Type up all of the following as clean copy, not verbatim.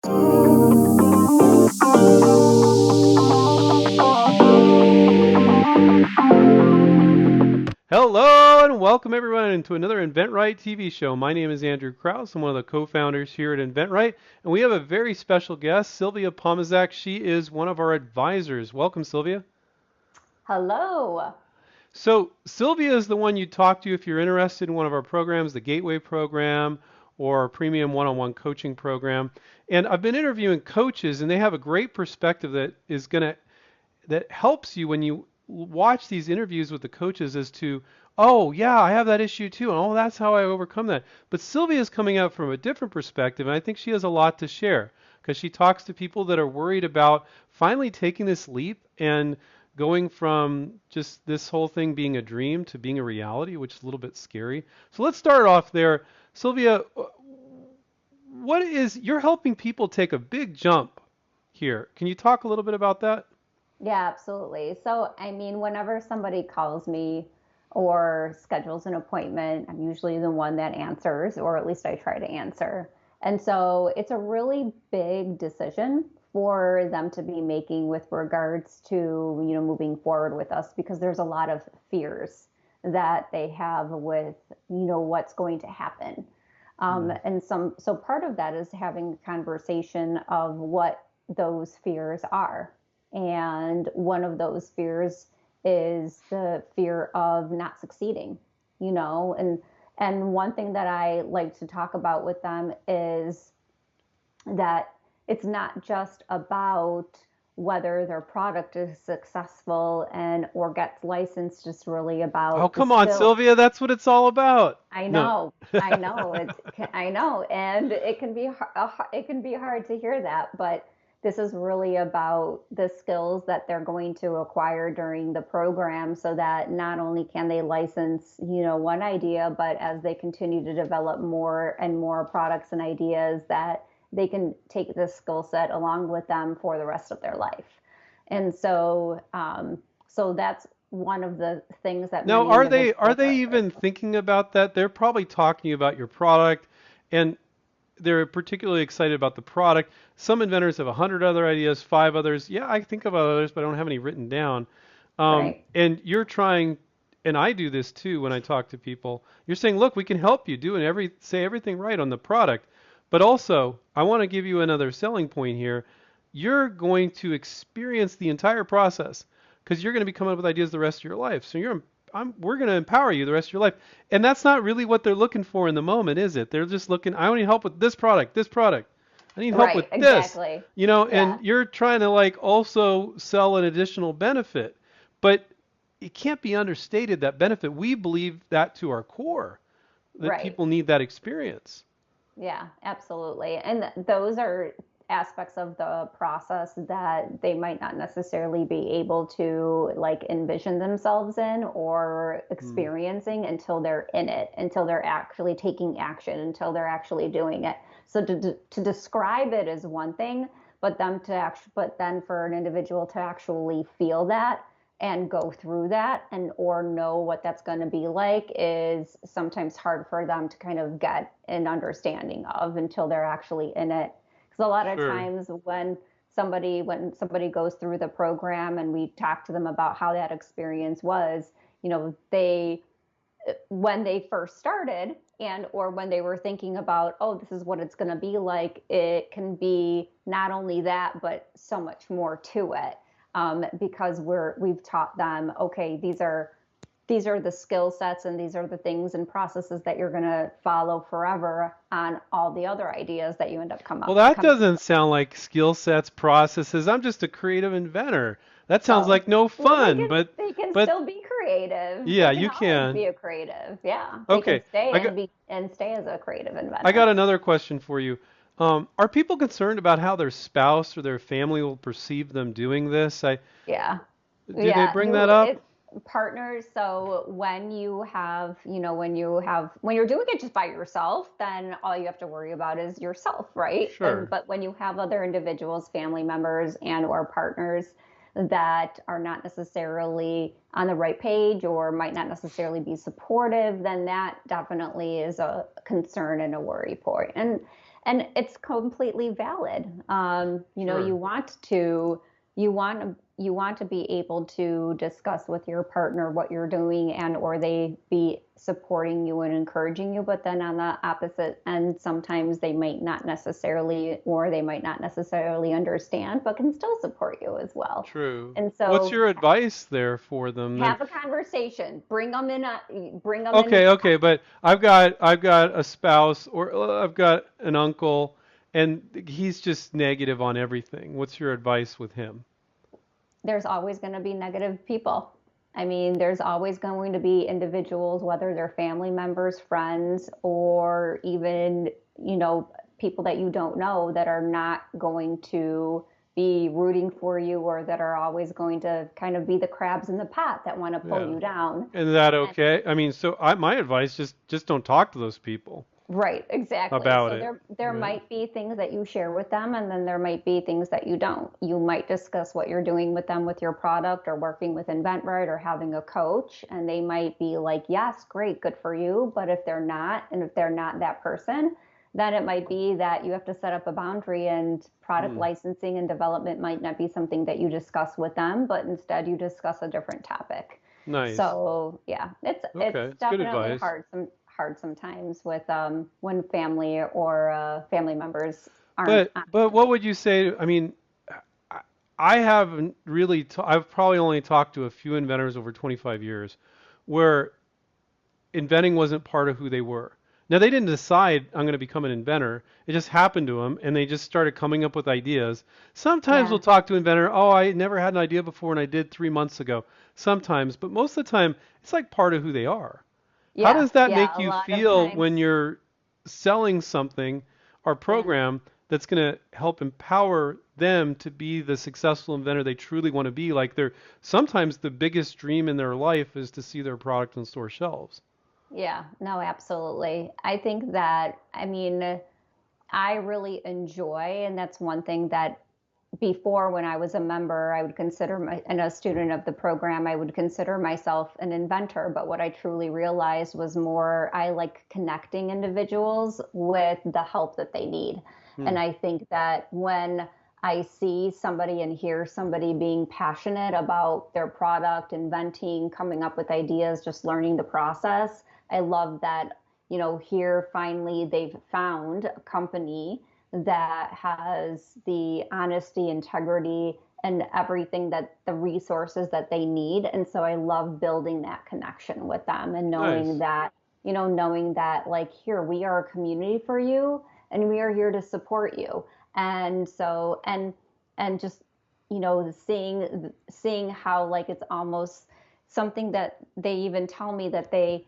Hello and welcome everyone to another inventRight TV show. My name is Andrew Krause. I'm one of the co-founders here at inventRight, and we have a very special guest, Sylvia Pomazak. She is one of our advisors. Welcome, Sylvia. Hello. So Sylvia is the one you talk to if you're interested in one of our programs, the Gateway program or our premium one-on-one coaching program. And I've been interviewing coaches, and they have a great perspective that helps you when you watch these interviews with the coaches as to, oh yeah, I have that issue too, and oh that's how I overcome that. But Sylvia is coming out from a different perspective, and I think she has a lot to share because she talks to people that are worried about finally taking this leap and going from just this whole thing being a dream to being a reality, which is a little bit scary. So let's start off there. Sylvia, you're helping people take a big jump here. Can you talk a little bit about that? Yeah, absolutely. So, I mean, whenever somebody calls me or schedules an appointment, I'm usually the one that answers, or at least I try to answer. And so it's a really big decision for them to be making with regards to, moving forward with us because there's a lot of fears that they have with, what's going to happen. Mm. So part of that is having a conversation of what those fears are. And one of those fears is the fear of not succeeding, and one thing that I like to talk about with them is that it's not just about whether their product is successful and or gets licensed, it's really Oh, about the come on, skill. Sylvia, that's what it's all about. I No. know, I know, I know, and it can be hard to hear that, but this is really about the skills that they're going to acquire during the program, so that not only can they license, one idea, but as they continue to develop more and more products and ideas, that they can take this skill set along with them for the rest of their life. And so that's one of the things that Now, many are they individuals are. even thinking about that? They're probably talking about your product and they're particularly excited about the product. Some inventors have 100 other ideas, five others. Yeah, I think about others, but I don't have any written down. Right. And you're trying, and I do this too when I talk to people. You're saying, look, we can help you do say everything right on the product. But also, I want to give you another selling point here. You're going to experience the entire process because you're going to be coming up with ideas the rest of your life. So we're going to empower you the rest of your life. And that's not really what they're looking for in the moment, is it? They're just looking, I need help with this product, this product. I need help Right, with this, exactly. and Yeah, you're trying to like also sell an additional benefit. But it can't be understated that benefit. We believe that to our core, that right. people need that experience. Yeah, absolutely. And those are aspects of the process that they might not necessarily be able to like envision themselves in or Mm, experiencing until they're in it, until they're actually taking action, until they're actually doing it. So to describe it is one thing, but then for an individual to actually feel that and go through that and or know what that's going to be like is sometimes hard for them to kind of get an understanding of until they're actually in it, because a lot of sure. times when somebody goes through the program and we talk to them about how that experience was, they when they first started and or when they were thinking about, oh, this is what it's going to be like, it can be not only that but so much more to it, because we've taught them, okay, these are the skill sets and these are the things and processes that you're going to follow forever on all the other ideas that you end up Well, that coming doesn't sound like skill sets, processes. I'm just a creative inventor. That sounds well like no well fun, they can but still be creative. yeah, They can you always can. be a creative. Yeah, they can Okay, I got stay as a creative I got inventor. another question for you. Are people concerned about how their spouse or their family will perceive them doing this? Yeah. Do they Yeah, bring that you up? it partners. So when you're doing it just by yourself, then all you have to worry about is yourself, right? And Sure. but when you have other individuals, family members and or partners that are not necessarily on the right page or might not necessarily be supportive, then that definitely is a concern and a worry point. and it's completely valid. Sure. You want to be able to discuss with your partner what you're doing and or they be supporting you and encouraging you, but then on the opposite end, sometimes they might not necessarily or they might not necessarily understand, but can still support you as well. True. And What's so your advice there for them then? have a conversation. Bring them in. Okay, okay, but I've got a spouse or I've got an uncle and he's just negative on everything. What's your advice with him? There's always going to be negative people. I mean, there's always going to be individuals, whether they're family members, friends, or even, people that you don't know that are not going to be rooting for you or that are always going to kind of be the crabs in the pot that want to pull Yeah. you down. Is that And okay? I mean, my advice just don't talk to those people right, exactly. about So it, there right? might be things that you share with them, and then there might be things that you don't. You might discuss what you're doing with them with your product or working with inventRight or having a coach, and they might be like, "Yes, great, good for you." But if they're not, and if they're not that person, then it might be that you have to set up a boundary, and product Hmm. licensing and development might not be something that you discuss with them, but instead you discuss a different topic. Nice. So yeah, it's Okay, it's good definitely advice. hard sometimes with when family or family members aren't But what would you say? I mean, I I haven't really. I've probably only talked to a few inventors over 25 years, where inventing wasn't part of who they were. Now they didn't decide I'm going to become an inventor. It just happened to them, and they just started coming up with ideas. Sometimes we'll yeah talk to an inventor. Oh, I never had an idea before, and I did 3 months ago. Sometimes, but most of the time, it's like part of who they are. How yeah does that yeah make a you lot of feel times when you're selling something or yeah program that's going to help empower them to be the successful inventor they truly want to be? Like they're sometimes the biggest dream in their life is to see their product on store shelves. yeah no absolutely I think that I mean I really enjoy and that's one thing that before when I was a member, I would consider and a student of the program, I would consider myself an inventor. But what I truly realized was more I like connecting individuals with the help that they need. Hmm. And I think that when I see somebody and hear somebody being passionate about their product, inventing, coming up with ideas, just learning the process, I love that, here finally they've found a company that has the honesty, integrity, and everything that the resources that they need. And so I love building that connection with them and Nice. knowing that like here we are a community for you and we are here to support you. And so and just seeing how like it's almost something that they even tell me that they've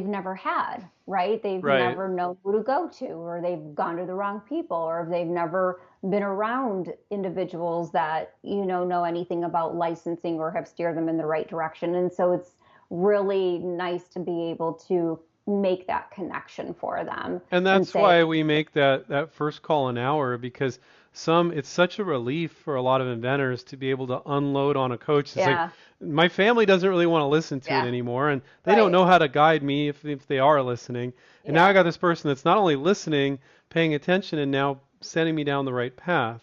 never had, right? They've Right. never known who to go to, or they've gone to the wrong people, or they've never been around individuals that, know anything about licensing or have steered them in the right direction. And so it's really nice to be able to make that connection for them And and that's say, why we make that first call an hour because it's such a relief for a lot of inventors to be able to unload on a coach. It's like yeah, my family doesn't really want to listen to it yeah, anymore and they don't right, know how to guide me if they are listening. And now I yeah, got this person that's not only listening, paying attention and now sending me down the right path.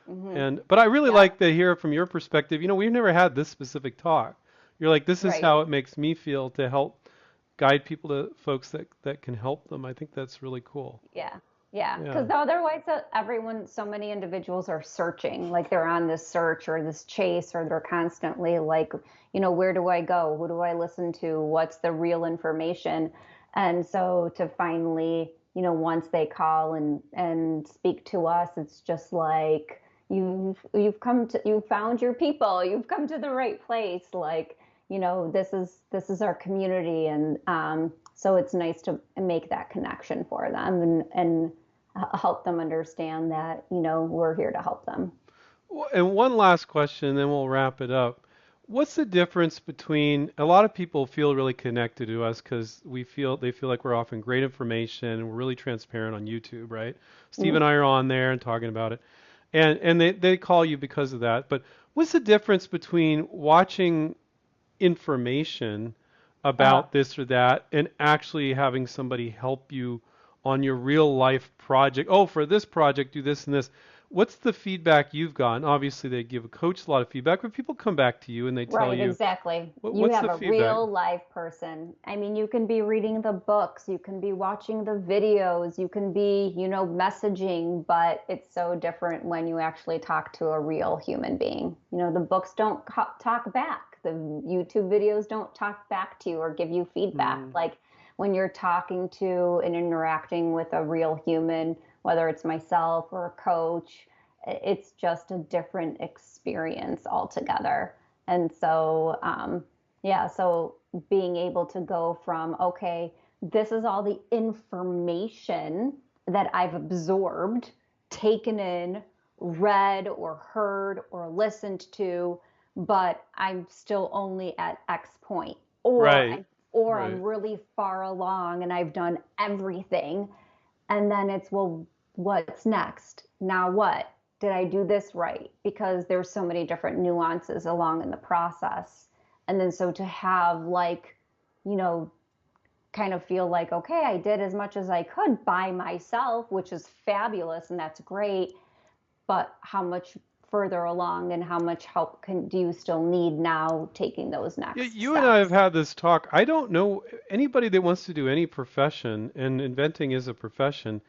hmm And but I really yeah, like to hear from your perspective. We've never had this specific talk. You're like, this is right. how it makes me feel to help guide people to folks that can help them. I think that's really cool. Yeah. Yeah. Yeah. Because otherwise, so many individuals are searching, like they're on this search or this chase, or they're constantly like, where do I go? Who do I listen to? What's the real information? And so to finally, once they call and speak to us, it's just like, you've found your people, you've come to the right place. Like, this is our community. And, so it's nice to make that connection for them and help them understand that, we're here to help them. And one last question, then we'll wrap it up. What's the difference between a lot of people feel really connected to us because they feel like we're offering great information and we're really transparent on YouTube, right? Steve Mm. and I are on there and talking about it. And they call you because of that. But what's the difference between watching information Uh, about this or that and actually having somebody help you on your real life project. Oh, for this project, do this and this. What's the feedback you've gotten? Obviously, they give a coach a lot of feedback, but people come back to you and they tell Right, you, exactly. You what's have the a feedback? real live person. I mean, you can be reading the books, you can be watching the videos, you can be, messaging, but it's so different when you actually talk to a real human being. The books don't talk back. The YouTube videos don't talk back to you or give you feedback. Mm, Like when you're talking to and interacting with a real human, whether it's myself or a coach, it's just a different experience altogether. And so, yeah, so being able to go from, okay, this is all the information that I've absorbed, taken in, read or heard or listened to, but I'm still only at X point, or right, I'm or I'm right. really far along and I've done everything. And then it's, well, what's next? Now what? Did I do this right? Because there's so many different nuances along in the process. And then so to have like, you know, kind of feel like, okay, I did as much as I could by myself, which is fabulous and that's great. But how much further along and how much help do you still need now taking those Yeah, next you and I have steps? had this talk. I don't know anybody that wants to do any profession, and inventing is a profession.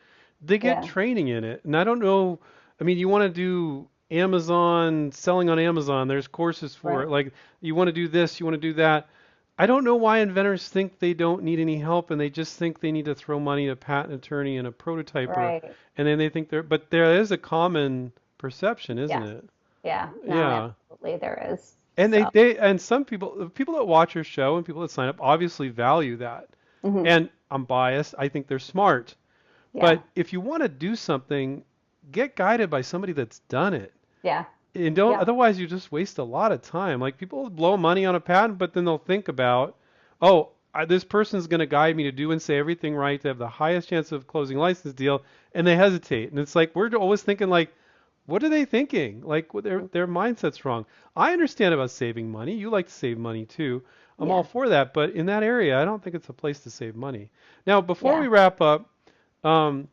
They get Yeah, training in it, and I don't know. I mean, you want to do Amazon, selling on Amazon, there's courses for right, it. Like, you want to do this, you want to do that. I don't know why inventors think they don't need any help, and they just think they need to throw money at a patent attorney and a prototyper, right. and then they think but there is a common perception, isn't Yes. it? Yeah, no, Yeah. absolutely there is. And So, and some people, the people that watch your show and people that sign up obviously value that. mhm, And I'm biased. I think they're smart. yeah, But if you want to do something, get guided by somebody that's done it. yeah, And don't, yeah, otherwise you just waste a lot of time. Like people blow money on a patent, but then they'll think about, oh, this person's going to guide me to do and say everything right to have the highest chance of closing a license deal, and they hesitate. And it's like we're always thinking like, what are they thinking? Like their mindset's wrong. I understand about saving money. You like to save money too. I'm all yeah, for that, but in that area, I don't think it's a place to save money. Now, before yeah. we wrap up, um,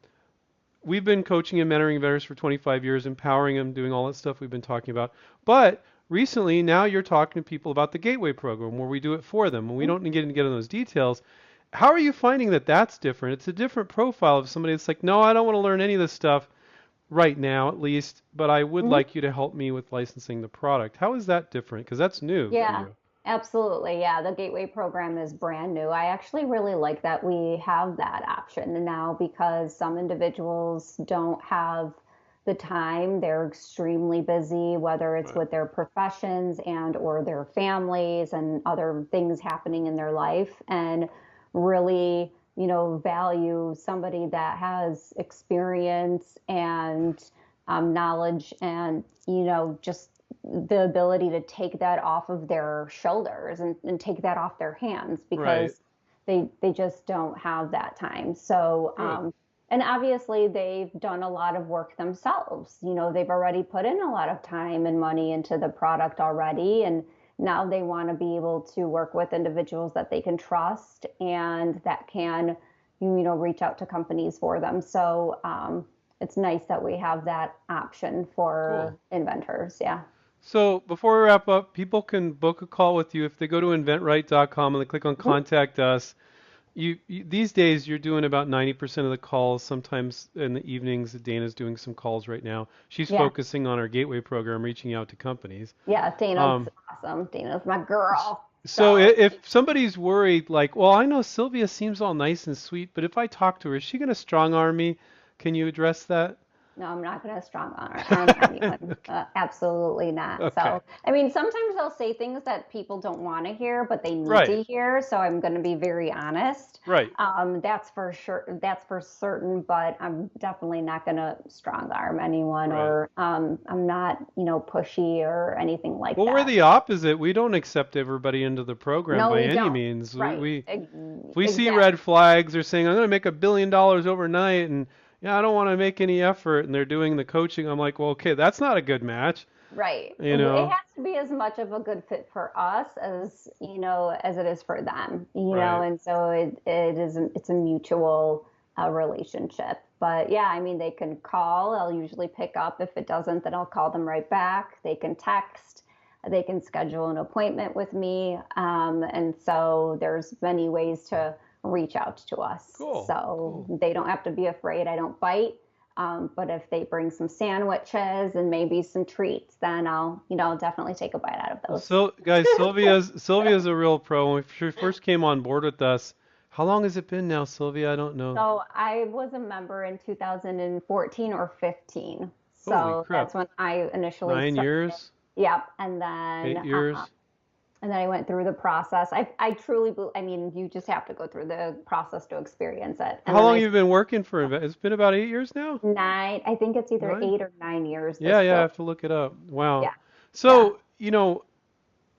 we've been coaching and mentoring inventors for 25 years, empowering them, doing all that stuff we've been talking about. But recently, now you're talking to people about the Gateway program, where we do it for them, and we Mhm. don't get into those details. How are you finding that that's different? It's a different profile of somebody that's like, no, I don't want to learn any of this stuff right now, at least, but I would Mhm. like you to help me with licensing the product. How is that different? Because that's new for Yeah, you. absolutely. Yeah, the Gateway program is brand new. I actually really like that we have that option now because some individuals don't have the time. They're extremely busy, whether it's Right. with their professions and or their families and other things happening in their life, and really, value somebody that has experience and knowledge and, just the ability to take that off of their shoulders and take that off their hands Right. because they just don't have that time. So Good. and obviously they've done a lot of work themselves. They've already put in a lot of time and money into the product already, and now they want to be able to work with individuals that they can trust and that can reach out to companies for them. So it's nice that we have that option Cool. for inventors. Yeah. So before we wrap up, people can book a call with you if they go to inventright.com and they click on Mhm. contact us. These days you're doing about 90% of the calls. Sometimes in the evenings, Dana's doing some calls right now. She's Yeah. focusing on our gateway program, reaching out to companies. Yeah. Dana's Um, awesome. Dana's my s- girl. so So if somebody's worried, like, well, I know Sylvia seems all nice and sweet, but if I talk to her, is she going to strong arm me? Can you address that? no, I'm not going to strong arm anyone. Absolutely not. Okay. So, I mean, sometimes they'll say things that people don't want to hear, but they need Right. to hear. So I'm going to be very honest. Right. That's for sure. That's for certain. But I'm definitely not going to strong arm anyone, Right. or I'm not, pushy or anything like Well, we're that. the opposite. We don't accept everybody into the program No, by we any don't. means. Right. If we see Exactly. red flags, they're saying, I'm going to make $1 billion overnight, and yeah, I don't want to make any effort, and they're doing the coaching. I'm like, well, okay, that's not a good match, Right. you It know? has to be as much of a good fit for us as it is for them, Right. and so it's a mutual, a relationship. But yeah, I mean, they can call. I'll usually pick up. If it doesn't, then I'll call them right back. They can text. They can schedule an appointment with me. And so there's many ways to reach out to us. Cool. So Cool. they don't have to be afraid. I don't bite. But if they bring some sandwiches and maybe some treats, then I'll definitely take a bite out of those. So, guys, Sylvia's a real pro. When she first came on board with us, how long has it been now, Sylvia? I don't know. So I was a member in 2014 or 15. Holy So crap. that's when I initially 9 years? started. Yep. 8 years? And then I went through the process. I truly, I mean, you just have to go through the process to experience it. And How then long have you been working for It's been about 8 years now? I think it's either 9? 8 or 9 years. Yeah, This yeah, I will, have to look it up. Wow. yeah, yeah, So,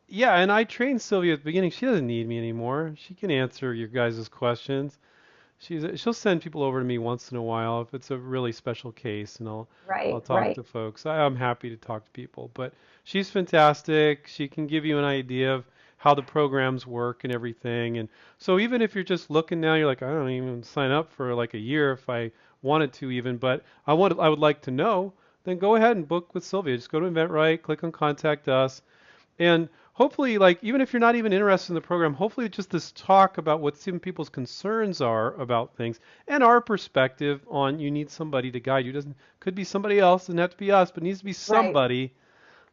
yeah, and I trained Sylvia at the beginning. She doesn't need me anymore. She can answer your guys' questions. She'll send people over to me once in a while if it's a really special case, and I'll right, talk right, to folks. I'm happy to talk to people, but she's fantastic. She can give you an idea of how the programs work and everything. And so even if you're just looking now, you're like, I don't even sign up for like a year if I wanted to even, but I would like to know, then go ahead and book with Sylvia. Just go to inventRight, click on contact us, and hopefully, like, even if you're not even interested in the program, hopefully just this talk about what some people's concerns are about things and our perspective on you need somebody to guide you. Doesn't could be somebody else, doesn't have to be us, but needs to be right. somebody.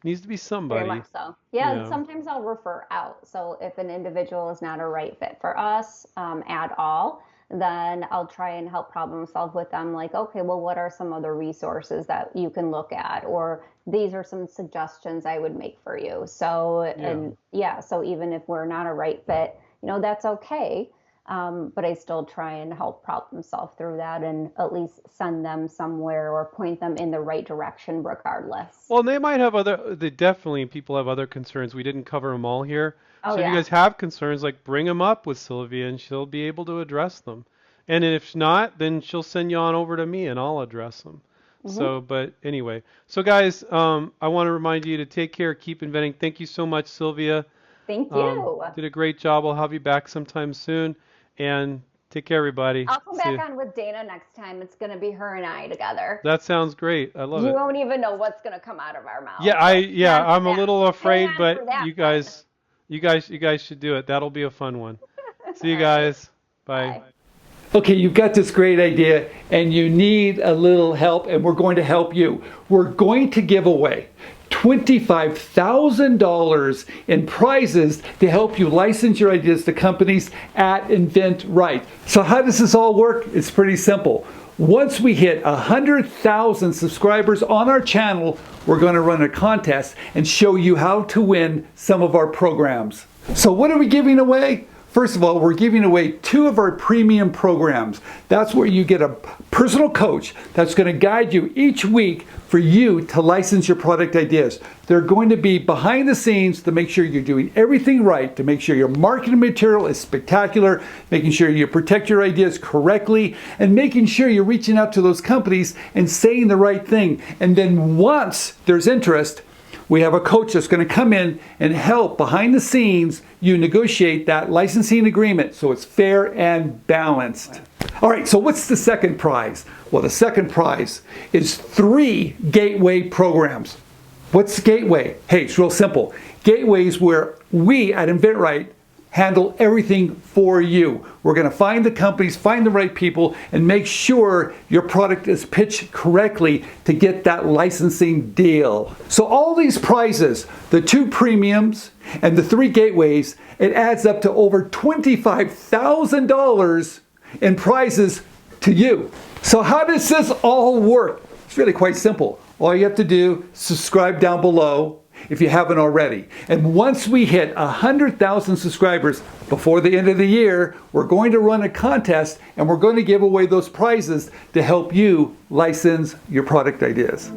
Needs to be Very somebody. much so. Yeah, and Yeah. sometimes I'll refer out. So if an individual is not a right fit for us at all, then I'll try and help problem solve with them. Like, okay, well, what are some other resources that you can look at? Or these are some suggestions I would make for you. So, Yeah. and yeah, so even if we're not a right fit, that's okay. But I still try and help problem solve through that and at least send them somewhere or point them in the right direction regardless. Well, they definitely, people have other concerns. We didn't cover them all here. Oh, So if you yeah. guys have concerns, like bring them up with Sylvia and she'll be able to address them. And if not, then she'll send you on over to me and I'll address them. Hmm. So, but anyway. So guys, I want to remind you to take care, keep inventing. Thank you so much, Sylvia. Thank you. Did a great job. I'll have you back sometime soon. And take care, everybody. I'll come See back you. on with Dana next time. It's going to be her and I together. That sounds great. I love You it. won't even know what's going to come out of our Yeah, mouths. So hang on for I'm a that. little Hang afraid, on for but that you one. guys, you guys should do it. That'll be a fun one. See you guys. Bye. Bye. Okay, you've got this great idea and you need a little help, and we're going to help you. We're going to give away $25,000 in prizes to help you license your ideas to companies at inventRight. So how does this all work? It's pretty simple. Once we hit 100,000 subscribers on our channel, we're going to run a contest and show you how to win some of our programs. So what are we giving away? First of all, we're giving away 2 of our premium programs. That's where you get a personal coach that's going to guide you each week for you to license your product ideas. They're going to be behind the scenes to make sure you're doing everything right, to make sure your marketing material is spectacular, making sure you protect your ideas correctly, and making sure you're reaching out to those companies and saying the right thing. And then once there's interest, we have a coach that's going to come in and help behind the scenes you negotiate that licensing agreement so it's fair and balanced. All right, so what's the second prize? Well, the second prize is 3 gateway programs. What's Gateway? Hey, it's real simple. Gateway is where we at inventRight handle everything for you. We're going to find the companies, find the right people, and make sure your product is pitched correctly to get that licensing deal. So all these prizes, the 2 premiums and the 3 gateways, it adds up to over $25,000 in prizes to you. So how does this all work? It's really quite simple. All you have to do is subscribe down below if you haven't already. And once we hit 100,000 subscribers before the end of the year, we're going to run a contest and we're going to give away those prizes to help you license your product ideas.